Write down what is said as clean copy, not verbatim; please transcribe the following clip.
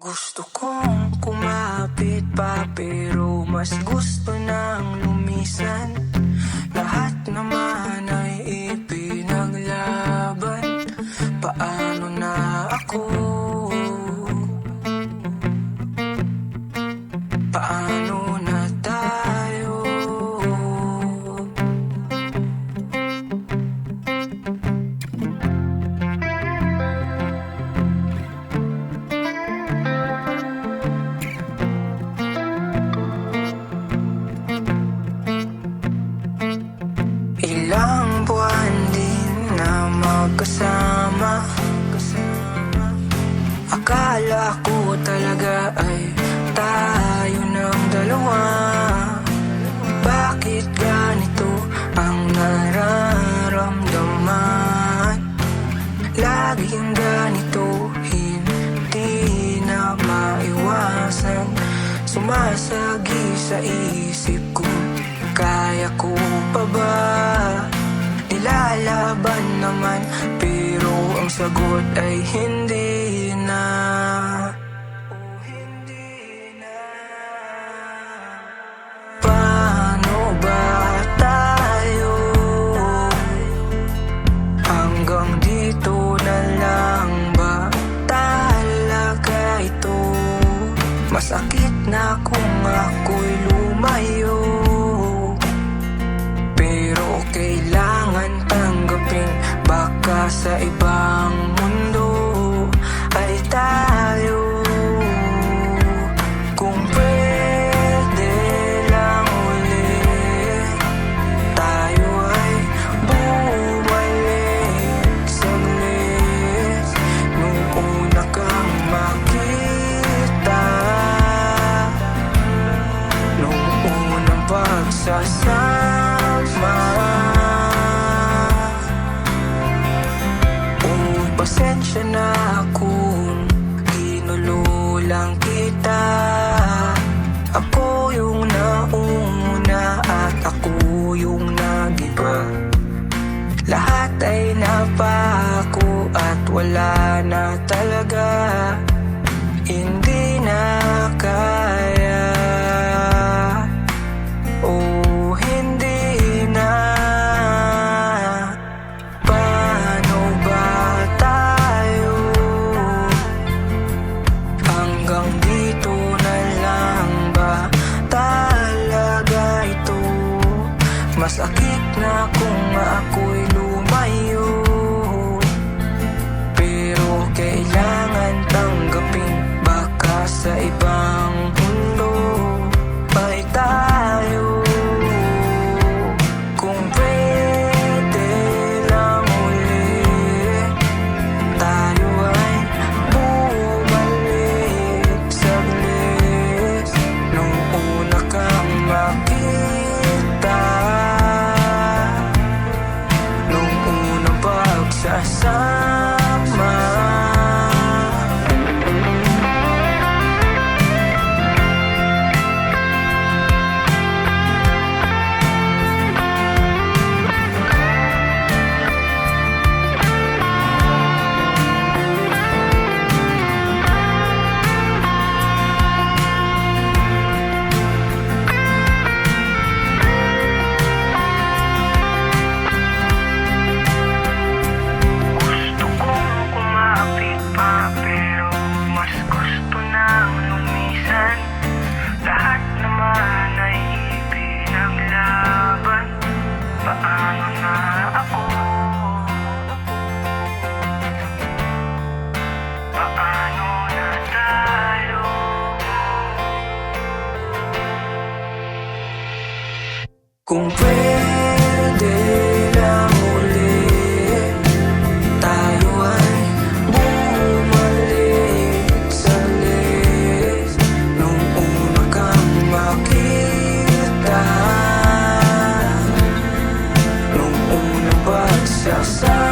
Gusto kong kumapit pa pero mas gusto nang lumisan. Lahat naman ay ipinaglaban. Paano na ako? Paano na tayo? Ilang buwan din na magkasama. Akala ko talaga ay tayo ng dalawa. Bakit ganito ang nararamdaman? Laging ganito, hindi na maiwasan. Sumasagi sa isip ko, kaya ko pa ba? Nilalaban naman, pero ang sagot ay hindi na. Oh, hindi na. Paano ba tayo? Hanggang dito na lang ba talaga ito? Masakit na kung ako'y lumayo, pero kailangan tanggapin. Baka sa ibang mundo ay tayo. Kung pwede lang ulit, tayo ay bumalik saglit. Nung una kang makita, nung unang pagsasama. Pasensya na kung ginulo lang kita. Ako yung nauna at ako yung nagiba. Lahat ay napako at wala na talaga. Hindi na kaya. Oh, hindi na. Paano ba tayo? Hanggang dito na lang ba talaga ito? Masakit na kung ako'y lumayo, pero kailangan tanggapin. Baka sa ibang mundo ay tayo. Kung pwede lang ulit, tayo ay bumalik saglit. Nung una kang makita, nung unang pagsasama. Gusto kong kumapit pa pero mas gusto nang lumisan. Lahat naman ay ipinaglaban. Paano na ako? Paano na tayo? Kung pwede lang ulit, tayo ay bumalik saglit. Nung una kang makita, nung unang pagsasama.